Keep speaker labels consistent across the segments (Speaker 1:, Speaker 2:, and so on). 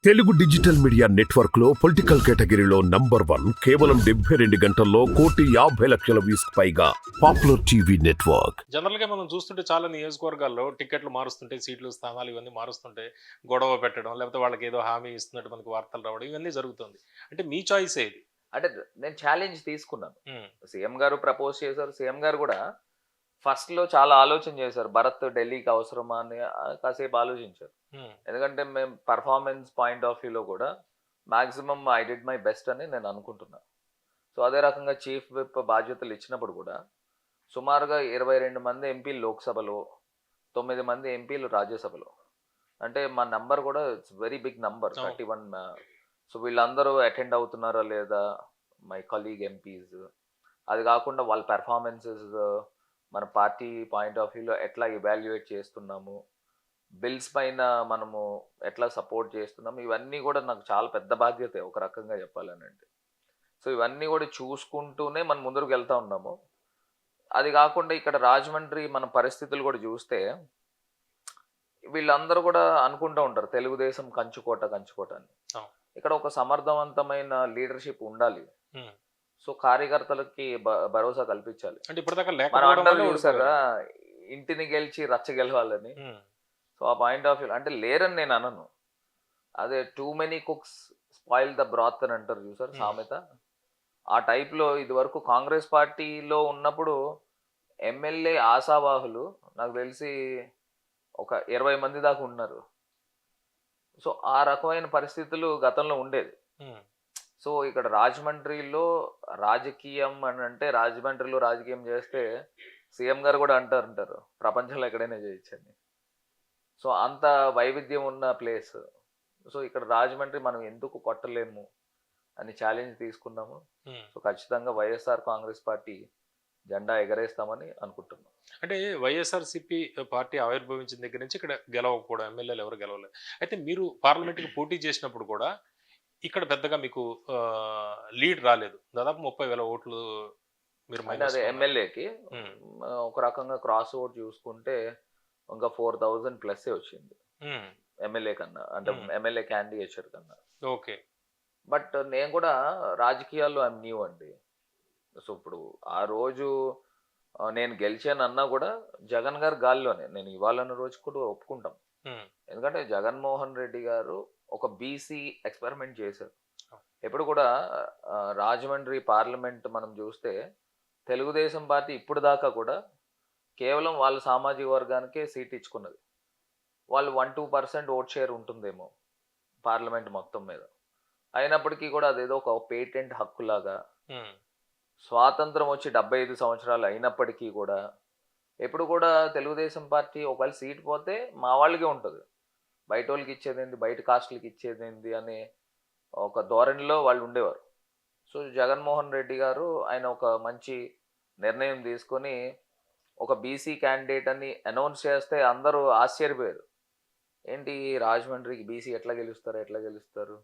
Speaker 1: Telugu digital media network లో political కేటగిరీలో number 1 కేవలం 72 గంటల్లో 1,50,00,000 వ్యూస్ పైగా పాపులర్ టీవీ నెట్వర్క్.
Speaker 2: జనరల్‌గా మనం చూస్తుంటే చాలా నియోజకవర్గాల్లో టికెట్లు మారుస్తుంటే, సీట్లు, స్థానాలు ఇవన్నీ మారుస్తుంటే, గొడవ పెట్టడం, లేకపోతే వాళ్ళకేదో హామీ ఇస్తున్నట్టు మనకు వార్తలు రావడం ఇవన్నీ జరుగుతుంది. అంటే మీ చాయిసే ఇది.
Speaker 3: అంటే నేను ఛాలెంజ్ తీసుకున్నాను.
Speaker 2: హ్మ్.
Speaker 3: సీఎం గారు ప్రపోజ్ చేశారు. సీఎం గారు గూడా ఫస్ట్‌లో చాలా ఆలోచన చేశారు. భరత్ ఢిల్లీకి అవసరమా అని కాసేపు ఆలోచించారు.
Speaker 2: హ్మ్.
Speaker 3: ఎందుకంటే మేము పెర్ఫార్మన్స్ పాయింట్ ఆఫ్ వ్యూలో గూడా maximum I did my best అని నేను అనుకుంటున్నా. సో, అదే రకంగా చీఫ్ విప్ బాధ్యతలు ఇచ్చినప్పుడు గూడా సుమారుగా 22 మంది ఎంపీలు లోక్‌సభలో, 9 మంది ఎంపీలు రాజ్యసభలో. అంటే మా నంబర్ గూడా ఇట్స్ వెరీ బిగ్ నంబర్
Speaker 2: అవును.
Speaker 3: 31. సో, వీళ్ళందరూ అటెండ్ అవుతున్నారా లేదా? My colleague MPs. అది కాకుండా వాళ్ళ పెర్ఫార్మెన్సెస్ మన పార్టీ పాయింట్ ఆఫ్ వ్యూలో ఎట్లా ఇవాల్యుయేట్ చేస్తున్నాము, బిల్స్ పైన మనము ఎట్లా సపోర్ట్ చేస్తున్నాము, ఇవన్నీ కూడా నాకు చాలా పెద్ద బాధ్యతే ఒక రకంగా చెప్పాలనంటే. సో, ఇవన్నీ కూడా చూసుకుంటూనే మనం ముందుకు వెళ్తా ఉన్నాము. అది కాకుండా ఇక్కడ రాజమండ్రి మన పరిస్థితులు కూడా చూస్తే వీళ్ళందరూ కూడా అనుకుంటూ ఉంటారు తెలుగుదేశం కంచుకోట కంచుకోట అని.
Speaker 2: అవును.
Speaker 3: ఇక్కడ ఒక సమర్థవంతమైన లీడర్షిప్ ఉండాలి.
Speaker 2: హ్మ్.
Speaker 3: సో, కార్యకర్తలకి భరోసా కల్పించాలి.
Speaker 2: అంటే ఇప్పటిదాకా
Speaker 3: మనం
Speaker 2: లేకపోవడం
Speaker 3: అంటారు
Speaker 2: వల్లే
Speaker 3: చూసారా,
Speaker 2: ఓడిపోయారు.
Speaker 3: ఇంటిని గెలిచి రచ్చ గెలవాలని.
Speaker 2: హ్మ్.
Speaker 3: సో, ఆ పాయింట్ ఆఫ్ వ్యూ అంటే లేరని నేను అనను. అదే too many cooks spoil the బ్రాత్ అని అంటారు చూసారు
Speaker 2: హ్మ్.
Speaker 3: సామెత. ఆ టైప్లో ఇది వరకు కాంగ్రెస్ పార్టీలో ఉన్నప్పుడు ఎమ్మెల్యే ఆశావాహులు నాకు తెలిసి ఒక 20 మంది దాకా ఉన్నారు. సో, ఆ రకమైన పరిస్థితులు గతంలో ఉండేది.
Speaker 2: హ్మ్.
Speaker 3: సో, ఇక్కడ రాజమండ్రిలో రాజకీయం అని అంటే రాజమండ్రిలో రాజకీయం చేస్తే సీఎం గారు కూడా అంటారు ప్రపంచంలో ఎక్కడైనా చేయొచ్చని. సో, అంత వైవిధ్యం ఉన్న ప్లేస్. సో, ఇక్కడ రాజమండ్రి మనం ఎందుకు కొట్టలేము అని ఛాలెంజ్ తీసుకున్నాము.
Speaker 2: హ్మ్.
Speaker 3: సో, ఖచ్చితంగా వైఎస్ఆర్ కాంగ్రెస్ పార్టీ జెండా ఎగరేస్తామని అనుకుంటున్నాం.
Speaker 2: అంటే వైఎస్ఆర్‌సీపీ పార్టీ ఆవిర్భవించిన దగ్గర నుంచి ఇక్కడ గెలవకపోవడం, ఎమ్మెల్యేలు ఎవరు గెలవలేదు. అయితే మీరు పార్లమెంట్‌కి పోటీ చేసినప్పుడు కూడా ఇక్కడ పెద్దగా మీకు లీడ్ రాలేదు. దాదాపు 30,000 ఓట్లు మీరు
Speaker 3: అంటే అదే
Speaker 2: మైనస్‌లో ఉన్నారు.
Speaker 3: ఎమ్మెల్యేకి
Speaker 2: హ్మ్.
Speaker 3: ఒక రకంగా క్రాస్ ఓట్ చూసుకుంటే ఇంకా 4,000 ప్లస్సే వచ్చింది
Speaker 2: హ్మ్.
Speaker 3: ఎమ్మెల్యే కన్నా. అంటే
Speaker 2: హ్మ్.
Speaker 3: ఎమ్మెల్యే క్యాండిడేచర్ కన్నా.
Speaker 2: ఓకే.
Speaker 3: బట్ నేను కూడా రాజకీయాల్లో ఐఎమ్ న్యూ అండి. సో, ఇప్పుడు ఆ రోజు నేను గెలిచానన్నా కూడా జగన్ గారు గాలిలోనే. నేను ఇవ్వాలన్న రోజు కూడా ఒప్పుకుంటాం.
Speaker 2: హ్మ్.
Speaker 3: ఎందుకంటే జగన్మోహన్ రెడ్డి గారు ఒక బీసీ ఎక్స్పెరిమెంట్ చేశారు.
Speaker 2: అవును.
Speaker 3: ఎప్పుడు కూడా రాజమండ్రి పార్లమెంట్ మనం చూస్తే తెలుగుదేశం పార్టీ ఇప్పుడు దాకా కూడా కేవలం వాళ్ళ సామాజిక వర్గానికే సీట్ ఇచ్చుకున్నది. వాళ్ళు 1-2% ఓట్ షేర్ ఉంటుందేమో పార్లమెంట్ మొత్తం మీద. అయినప్పటికీ కూడా అదేదో ఒక పేటెంట్ హక్కులాగా,
Speaker 2: హ్మ్.
Speaker 3: స్వాతంత్రం వచ్చి 75 సంవత్సరాలు అయినప్పటికీ కూడా ఎప్పుడు కూడా తెలుగుదేశం పార్టీ ఒకవేళ సీట్ పోతే మా వాళ్ళకే ఉంటుంది. బయటోళ్ళకి ఇచ్చేదేంది, బయట కాస్ట్‌లకి ఇచ్చేదేంది అనే ఒక ధోరణిలో వాళ్ళు ఉండేవారు. సో, జగన్మోహన్ రెడ్డి గారు ఆయన ఒక మంచి నిర్ణయం తీసుకొని ఒక బీసీ క్యాండిడేట్ అని అనౌన్స్ చేస్తే అందరూ ఆశ్చర్యపోయారు. ఏంటి రాజమండ్రికి బీసీ ఎట్లా గెలుస్తారు? ఎట్లా గెలుస్తారు?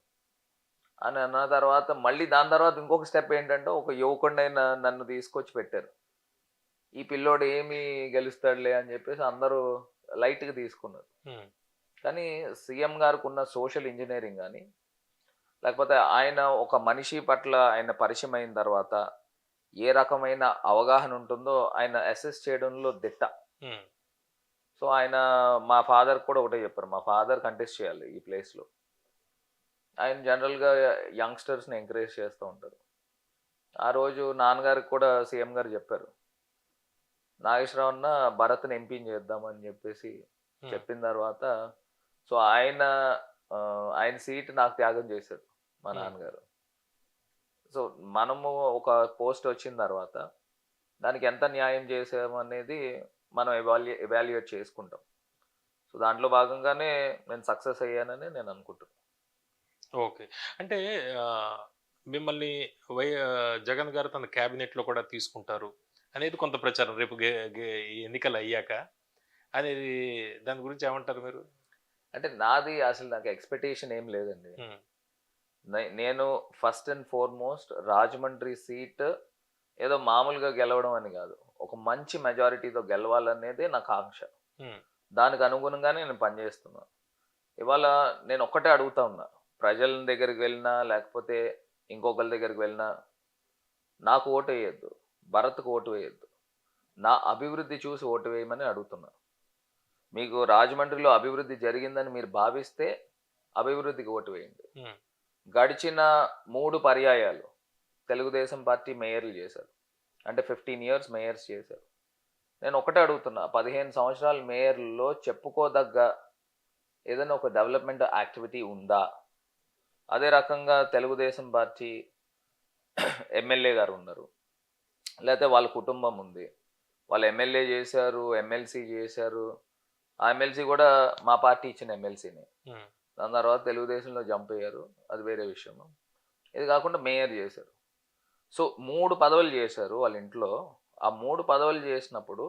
Speaker 3: అని అన్న తర్వాత మళ్ళీ దాని తర్వాత ఇంకొక స్టెప్ ఏంటంటే ఒక యువకుడినైన నన్ను తీసుకొచ్చి పెట్టారు. ఈ పిల్లోడు ఏమి గెలుస్తాడులే అని చెప్పేసి అందరూ లైట్‌గా తీసుకున్నారు.
Speaker 2: హ్మ్.
Speaker 3: కానీ సీఎం గారికున్న సోషల్ ఇంజినీరింగ్ గాని, లేకపోతే ఆయన ఒక మనిషి పట్ల ఆయన పరిచయం అయిన తర్వాత ఏ రకమైన అవగాహన ఉంటుందో ఆయన అసెస్ చేయడంలో దిట్ట.
Speaker 2: హ్మ్.
Speaker 3: సో, ఆయన మా ఫాదర్‌కి కూడా ఒకటే చెప్పారు. మా ఫాదర్ కంటెస్ట్ చేయాలి ఈ ప్లేస్‌లో. ఆయన జనరల్‌గా యంగ్‌స్టర్స్‌ని ఎంకరేజ్ చేస్తూ ఉంటారు. ఆ రోజు నాన్నగారికి కూడా సీఎం గారు చెప్పారు. నాగేశ్వరరావు అన్న భరత్‌ని ఎంపీని చేద్దామని చెప్పేసి
Speaker 2: హ్మ్.
Speaker 3: చెప్పిన తర్వాత సో, ఆయన సీట్ నాకు త్యాగం చేశారు మా
Speaker 2: హ్మ్.
Speaker 3: నాన్నగారు. సో, మనము ఒక పోస్ట్ వచ్చిన తర్వాత దానికి ఎంత న్యాయం చేసామనేది మనం ఎవాల్యుయేట్ చేసుకుంటాం. సో, దాంట్లో భాగంగానే నేను సక్సెస్ అయ్యానని నేను అనుకుంటున్నాను.
Speaker 2: ఓకే. అంటే మిమ్మల్ని జగన్ గారు తన క్యాబినెట్‌లో కూడా తీసుకుంటారు అనేది కొంత ప్రచారం. రేపు గే గే ఈ ఎన్నికలయ్యాక అనేది దాని గురించి ఏమంటారు మీరు?
Speaker 3: అంటే నాది అసలు నాకు ఎక్స్‌పెక్టేషన్ ఏం లేదండి.
Speaker 2: హ్మ్.
Speaker 3: నేను first and foremost Rajahmundry seat ఏదో మామూలుగా గెలవడం అని కాదు. ఒక మంచి మెజారిటీతో గెలవాలనేదే నా కాంక్ష.
Speaker 2: హ్మ్.
Speaker 3: దానికి అనుగుణంగానే నేను పనిచేస్తున్నా. ఇవాళ నేను ఒక్కటే అడుగుతా ఉన్నా. ప్రజల దగ్గరికి వెళ్ళినా లేకపోతే ఇంకొకరి దగ్గరికి వెళ్ళినా నాకు ఓటు వేయొద్దు, భరత్కు ఓటు వేయొద్దు, నా అభివృద్ధి చూసి ఓటు వేయమని అడుగుతున్నా. మీకు రాజమండ్రిలో అభివృద్ధి జరిగిందని మీరు భావిస్తే అభివృద్ధికి ఓటు వేయండి.
Speaker 2: ఉమ్,
Speaker 3: గడిచిన 3 పర్యాయాలు తెలుగుదేశం పార్టీ మేయర్లు చేశారు, అంటే 15 ఇయర్స్ మేయర్స్ చేశారు. నేను ఒకటే అడుగుతున్నా, 15 సంవత్సరాల మేయర్లలో చెప్పుకోదగ్గ ఏదైనా ఒక డెవలప్మెంట్ యాక్టివిటీ ఉందా? అదే రకంగా తెలుగుదేశం పార్టీ ఎమ్మెల్యే గారు ఉన్నారు, లేకపోతే వాళ్ళ కుటుంబం ఉంది, వాళ్ళు ఎమ్మెల్యే చేశారు, ఎమ్మెల్సీ చేశారు. ఆ ఎమ్మెల్సీ కూడా మా పార్టీ ఇచ్చిన ఎమ్మెల్సీని.
Speaker 2: ఉమ్,
Speaker 3: దాని తర్వాత తెలుగుదేశంలో జంప్ అయ్యారు, అది వేరే విషయం. ఇది కాకుండా మేయర్ చేశారు. సో 3 పదవులు చేశారు వాళ్ళ ఇంట్లో. ఆ 3 పదవులు చేసినప్పుడు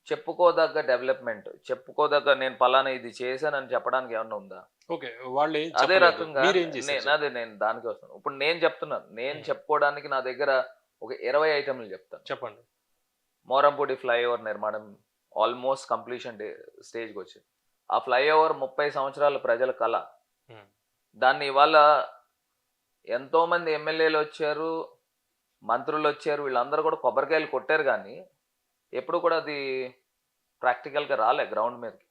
Speaker 3: చెప్పుకోదగ్గ డెవలప్మెంట్, చెప్పుకోదగ్గ నేను పలానా ఇది చేశానని చెప్పడానికి ఏమన్నా ఉందా?
Speaker 2: ఓకే, వాళ్ళు ఏం
Speaker 3: అదే
Speaker 2: చెప్పలేదు,
Speaker 3: రకంగా
Speaker 2: మీరేం చేశారు?
Speaker 3: అదే నేను దానికి వస్తాను. ఇప్పుడు నేను చెప్తున్నాను, నేను చెప్పుకోవడానికి నా దగ్గర ఒక 20 ఐటెంలు చెప్తాను.
Speaker 2: చెప్పండి.
Speaker 3: మోరంపూడి ఫ్లైఓవర్ నిర్మాణం ఆల్మోస్ట్ కంప్లీషన్ స్టేజ్కి వచ్చింది. ఆ ఫ్లైఓవర్ 30 సంవత్సరాల ప్రజల కళ.
Speaker 2: ఉమ్,
Speaker 3: దాన్ని ఇవాళ ఎంతోమంది ఎమ్మెల్యేలు వచ్చారు, మంత్రులు వచ్చారు, వీళ్ళందరూ కూడా కొబ్బరికాయలు కొట్టారు, కానీ ఎప్పుడు కూడా అది ప్రాక్టికల్గా రాలే గ్రౌండ్ మీదకి.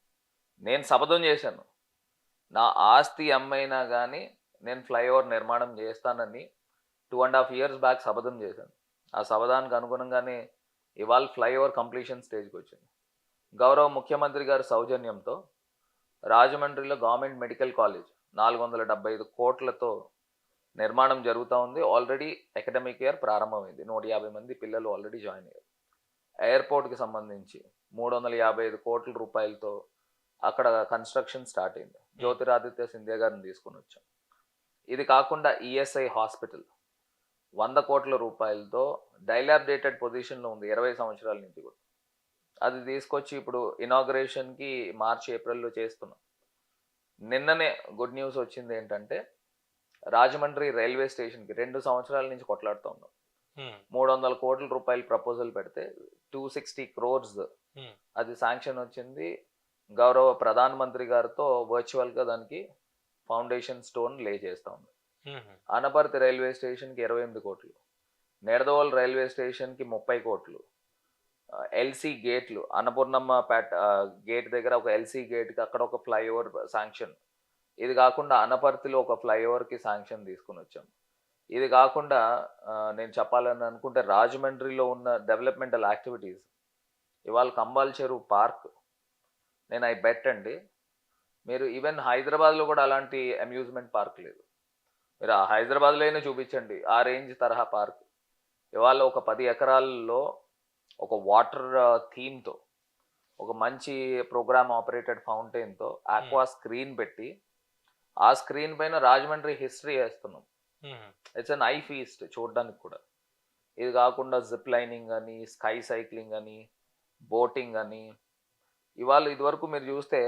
Speaker 3: నేను శపథం చేశాను, నా ఆస్తి అమ్మైనా కానీ నేను ఫ్లైఓవర్ నిర్మాణం చేస్తానని 2.5 years బ్యాక్ శపథం చేశాను. ఆ శపథానికి అనుగుణంగానే ఇవాళ ఫ్లైఓవర్ కంప్లీషన్ స్టేజ్కి వచ్చింది. గౌరవ ముఖ్యమంత్రి గారి సౌజన్యంతో రాజమండ్రిలో గవర్నమెంట్ మెడికల్ కాలేజ్ 475 కోట్లతో నిర్మాణం జరుగుతూ ఉంది. ఆల్రెడీ అకాడమిక్ ఇయర్ ప్రారంభమైంది, 150 మంది పిల్లలు ఆల్రెడీ జాయిన్ అయ్యారు. ఎయిర్పోర్ట్కి సంబంధించి 355 కోట్ల రూపాయలతో అక్కడ కన్స్ట్రక్షన్ స్టార్ట్ అయింది. జ్యోతిరాదిత్య సింధియా గారిని తీసుకొని వచ్చాం. ఇది కాకుండా ఈఎస్ఐ హాస్పిటల్ 100 కోట్ల రూపాయలతో డైలాబిడేటెడ్ పొజిషన్లో ఉంది 20 సంవత్సరాల నుంచి కూడా. అది తీసుకొచ్చి ఇప్పుడు ఇనాగ్రేషన్కి మార్చి ఏప్రిల్లో చేస్తున్నాం. నిన్ననే గుడ్ న్యూస్ వచ్చింది ఏంటంటే, రాజమండ్రి రైల్వే స్టేషన్కి 2 సంవత్సరాల నుంచి కొట్లాడుతూ ఉన్నాం. 300 కోట్ల రూపాయలు ప్రపోజల్ పెడితే 260 crores అది శాంక్షన్ వచ్చింది. గౌరవ ప్రధానమంత్రి గారితో వర్చువల్గా దానికి ఫౌండేషన్ స్టోన్ లే చేస్తూ ఉంది. అనపర్తి రైల్వే స్టేషన్కి 28 కోట్లు, నెడదవోల్ రైల్వే స్టేషన్కి 30 కోట్లు, ఎల్సీ గేట్లు అన్నపూర్ణమ్మ గేట్ దగ్గర ఒక ఎల్సీ గేట్కి అక్కడ ఒక ఫ్లైఓవర్ శాంక్షన్. ఇది కాకుండా అనపర్తిలో ఒక ఫ్లైఓవర్కి శాంక్షన్ తీసుకుని వచ్చాం. ఇది కాకుండా నేను చెప్పాలని అనుకుంటే రాజమండ్రిలో ఉన్న డెవలప్మెంటల్ యాక్టివిటీస్, ఇవాళ కంబాల్ చెరువు పార్క్, నేను ఐ బెట్ అండి, మీరు ఈవెన్ హైదరాబాద్లో కూడా అలాంటి అమ్యూజ్మెంట్ పార్క్ లేదు. మీరు ఆ హైదరాబాద్లో అయినా చూపించండి ఆ రేంజ్ తరహా పార్క్. ఇవాళ ఒక 10 ఎకరాల్లో ఒక వాటర్ థీమ్తో, ఒక మంచి ప్రోగ్రామ్ ఆపరేటెడ్ ఫౌంటైన్తో ఆక్వా స్క్రీన్ పెట్టి, ఆ స్క్రీన్ పైన రాజమండ్రి హిస్టరీ వేస్తున్నాం. ఇట్స్ అన్ ఐ ఫీస్ట్ చూడడానికి కూడా. ఇది కాకుండా జిప్ లైనింగ్ అని, స్కై సైక్లింగ్ అని, బోటింగ్ అని. ఇవాళ ఇదివరకు మీరు చూస్తే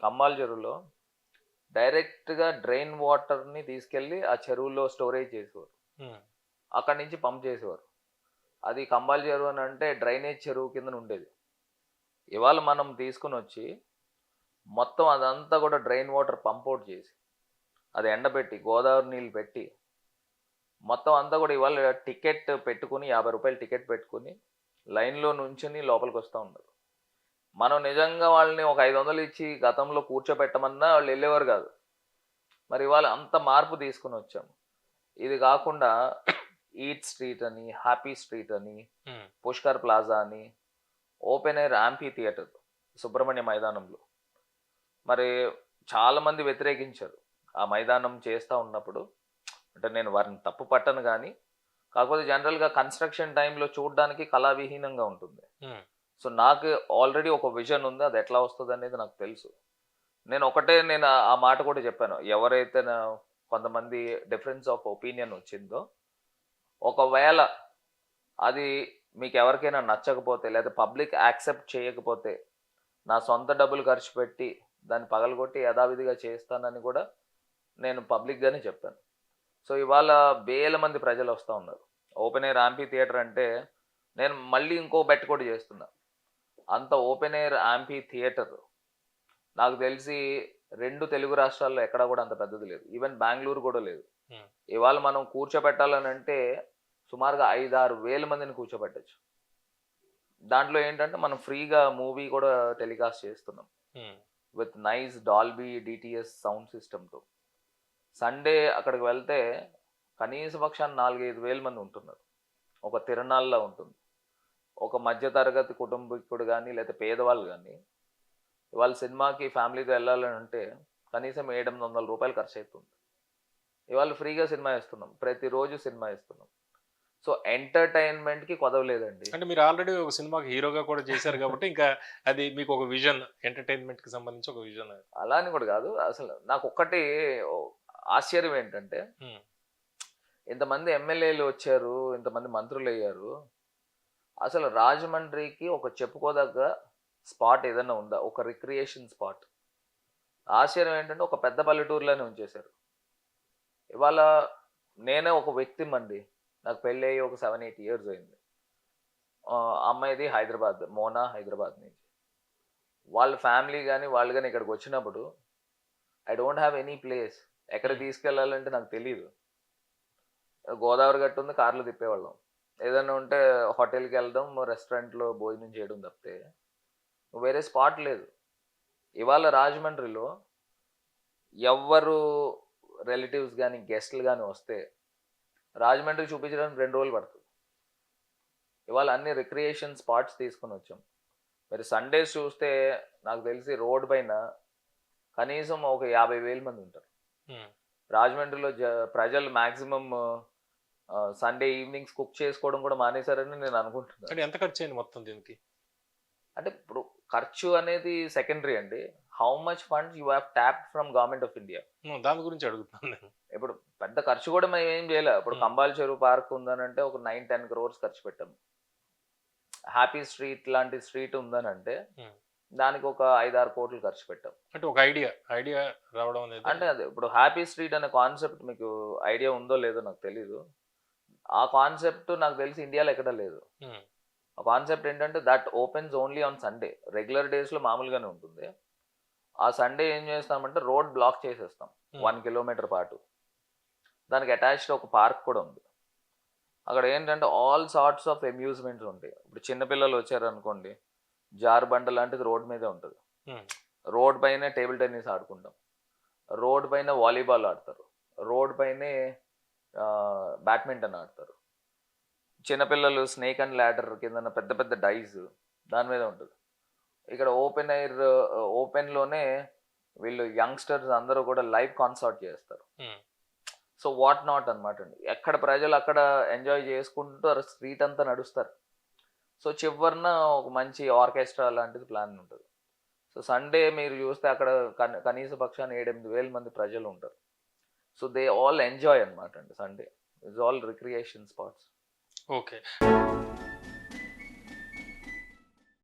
Speaker 3: కమ్మాల్ చెరువులో డైరెక్ట్గా డ్రైన్ వాటర్ని తీసుకెళ్ళి ఆ చెరువులో స్టోరేజ్ చేసేవారు, అక్కడి నుంచి పంప్ చేసేవారు. అది కంబాల్ చెరువు అని అంటే డ్రైనేజ్ చెరువు కింద ఉండేది. ఇవాళ మనం తీసుకుని వచ్చి మొత్తం అదంతా కూడా డ్రైన్ వాటర్ పంప్ అవుట్ చేసి, అది ఎండబెట్టి, గోదావరి నీళ్ళు పెట్టి, మొత్తం అంతా కూడా ఇవాళ టికెట్ పెట్టుకుని 50 రూపాయలు టికెట్ పెట్టుకుని లైన్లో నుంచుని లోపలికి వస్తూ ఉన్నారు. మనం నిజంగా వాళ్ళని ఒక 500 ఇచ్చి గతంలో కూర్చోబెట్టమన్నా వాళ్ళు వెళ్ళేవారు కాదు. మరి ఇవాళ అంత మార్పు తీసుకుని వచ్చాం. ఇది కాకుండా ఈట్ స్ట్రీట్ అని, హ్యాపీ స్ట్రీట్ అని, పుష్కర్ ప్లాజా అని, open air amphi theatre Subrahmanya మైదానంలో. మరి చాలామంది వ్యతిరేకించారు ఆ మైదానం చేస్తూ ఉన్నప్పుడు. అంటే నేను వారిని తప్పు పట్టను, కానీ కాకపోతే జనరల్గా కన్స్ట్రక్షన్ టైంలో చూడడానికి కళావిహీనంగా ఉంటుంది. సో నాకు ఆల్రెడీ ఒక విజన్ ఉంది, అది ఎట్లా వస్తుంది అనేది నాకు తెలుసు. నేను ఆ మాట కూడా చెప్పాను, ఎవరైతే కొంతమంది డిఫరెన్స్ ఆఫ్ ఒపీనియన్ వచ్చిందో, ఒకవేళ అది మీకు ఎవరికైనా నచ్చకపోతే లేదా పబ్లిక్ యాక్సెప్ట్ చేయకపోతే నా సొంత డబ్బులు ఖర్చు పెట్టి దాన్ని పగలగొట్టి యథావిధిగా చేస్తానని కూడా నేను పబ్లిక్గానే చెప్పాను. సో ఇవాళ వేల మంది ప్రజలు వస్తూ ఉన్నారు. ఓపెన్ ఎయిర్ యాంఫీ థియేటర్ అంటే నేను మళ్ళీ ఇంకో బెట్ కూడా చేస్తున్నా. అంత ఓపెన్ ఎయిర్ యాంఫీ థియేటర్ నాకు తెలిసి రెండు తెలుగు రాష్ట్రాల్లో ఎక్కడా కూడా అంత పెద్దది లేదు. ఈవెన్ బెంగళూరు కూడా లేదు.
Speaker 2: Hmm.
Speaker 3: ఇవాళ మనం కూర్చోబెట్టాలని అంటే సుమారుగా 5-6 వేల మందిని కూర్చోబెట్టచ్చు. దాంట్లో ఏంటంటే మనం ఫ్రీగా మూవీ కూడా టెలికాస్ట్ చేస్తున్నాం
Speaker 2: Hmm.
Speaker 3: With nice Dolby DTS sound సిస్టమ్తో. సండే అక్కడికి వెళ్తే కనీస పక్షాన్ని 4-5 వేల మంది ఉంటున్నారు. ఒక తిరణాల్లో ఉంటుంది. ఒక మధ్యతరగతి కుటుంబీకుడు కానీ లేదా పేదవాళ్ళు కానీ ఇవాళ సినిమాకి ఫ్యామిలీతో వెళ్ళాలని అంటే కనీసం 700-800 రూపాయలు ఖర్చు అవుతుంది. ఇవాళ ఫ్రీగా సినిమా ఇస్తున్నాం, ప్రతిరోజు సినిమా ఇస్తున్నాం. సో ఎంటర్టైన్మెంట్కి కొదవలేదండి.
Speaker 2: అంటే మీరు ఆల్రెడీ ఒక సినిమాకి హీరోగా కూడా చేశారు కాబట్టి ఇంకా అది మీకు ఒక విజన్, ఎంటర్టైన్మెంట్ కి సంబంధించి ఒక విజన్.
Speaker 3: అలా అని కూడా కాదు, అసలు నాకు ఒక్కటి ఆశ్చర్యం ఏంటంటే ఇంతమంది ఎమ్మెల్యేలు వచ్చారు, ఇంతమంది మంత్రులు అయ్యారు, అసలు రాజమండ్రికి ఒక చెప్పుకోదగ్గ స్పాట్ ఏదైనా ఉందా, ఒక రిక్రియేషన్ స్పాట్? ఆశ్చర్యం ఏంటంటే ఒక పెద్ద పల్లెటూరులోనే ఉంచేశారు. ఇవాళ నేనే ఒక వ్యక్తిమండి, నాకు పెళ్ళి అయ్యి ఒక 7-8 ఇయర్స్ అయింది. అమ్మాయిది హైదరాబాద్, మోనా హైదరాబాద్ నుంచి. వాళ్ళ ఫ్యామిలీ కానీ వాళ్ళు కానీ ఇక్కడికి వచ్చినప్పుడు I don't have any place. ఎక్కడ తీసుకెళ్ళాలంటే నాకు తెలియదు. గోదావరి గట్టు ఉంది, కార్లు తిప్పేవాళ్ళం. ఏదైనా ఉంటే హోటల్కి వెళ్ళడం, రెస్టారెంట్లో భోజనం చేయడం తప్పితే వేరే స్పాట్ లేదు. ఇవాళ రాజమండ్రిలో ఎవ్వరు రిలేటివ్స్ కానీ గెస్ట్లు కానీ వస్తే రాజమండ్రి చూపించడానికి 2 రోజులు పడుతుంది. ఇవాళ అన్ని రిక్రియేషన్ స్పాట్స్ తీసుకొని వచ్చాం. మీరు సండేస్ చూస్తే నాకు తెలిసి రోడ్ పైన కనీసం ఒక 50,000 మంది ఉంటారు. రాజమండ్రిలో ప్రజలు మ్యాక్సిమం సండే ఈవినింగ్స్ కుక్ చేసుకోవడం కూడా మానేశారని నేను అనుకుంటున్నాను.
Speaker 2: అంటే ఎంత ఖర్చు అయింది మొత్తం దీనికి?
Speaker 3: అంటే ఇప్పుడు ఖర్చు అనేది సెకండరీ అండి. How much funds you have tapped from government of India,
Speaker 2: దాని గురించి అడుగుతున్నాను నేను.
Speaker 3: ఇప్పుడు పెద్ద ఖర్చు కూడా మేము ఏం చేయలేదు. ఇప్పుడు కంబాల్ చెరువు పార్క్ ఉందనంటే ఒక 9-10 crores ఖర్చు పెట్టాము. హ్యాపీ స్ట్రీట్ లాంటి స్ట్రీట్ ఉందనంటే దానికి ఒక 5-6 కోట్లు ఖర్చు పెట్టాం.
Speaker 2: అంటే ఒక ఐడియా రావడం అనేది
Speaker 3: అంటే అదే ఇప్పుడు హ్యాపీ స్ట్రీట్ అనే కాన్సెప్ట్ మీకు ఐడియా ఉందో లేదో నాకు తెలీదు. ఆ కాన్సెప్ట్ నాకు తెలిసి ఇండియాలో ఎక్కడ లేదు. ఆ కాన్సెప్ట్ ఏంటంటే that opens only on Sunday. Regular డేస్లో మామూలుగానే ఉంటుంది. ఆ సండే ఏం చేస్తామంటే రోడ్ బ్లాక్ చేసేస్తాం 1 kilometer పాటు. దానికి అటాచ్డ్ ఒక పార్క్ కూడా ఉంది. అక్కడ ఏంటంటే ఆల్ సార్ట్స్ ఆఫ్ అమ్యూజ్మెంట్స్ ఉంటాయి. ఇప్పుడు చిన్నపిల్లలు వచ్చారనుకోండి, జారుబండ లాంటిది రోడ్ మీదే ఉంటుంది. రోడ్ పైనే టేబుల్ టెన్నిస్ ఆడుకుంటాం, రోడ్ పైన వాలీబాల్ ఆడతారు, రోడ్ పైనే బ్యాడ్మింటన్ ఆడతారు. చిన్నపిల్లలు స్నేక్ అండ్ ల్యాడర్ కింద పెద్ద పెద్ద డైస్ దాని మీద ఉంటుంది. ఇక్కడ ఓపెన్లోనే వీళ్ళు యంగ్స్టర్స్ అందరూ కూడా లైవ్ కాన్సర్ట్ చేస్తారు. సో వాట్ నాట్ అనమాట అండి. ఎక్కడ ప్రజలు అక్కడ ఎంజాయ్ చేసుకుంటూ స్ట్రీట్ అంతా నడుస్తారు. సో చివరిన ఒక మంచి ఆర్కెస్ట్రా లాంటిది ప్లాన్ ఉంటుంది. సో సండే మీరు చూస్తే అక్కడ కనీస పక్షాన్ని 7-8 వేల మంది ప్రజలు ఉంటారు. సో దే ఆల్ ఎంజాయ్ అనమాట అండి. Sunday it's all recreation spots.
Speaker 2: Okay.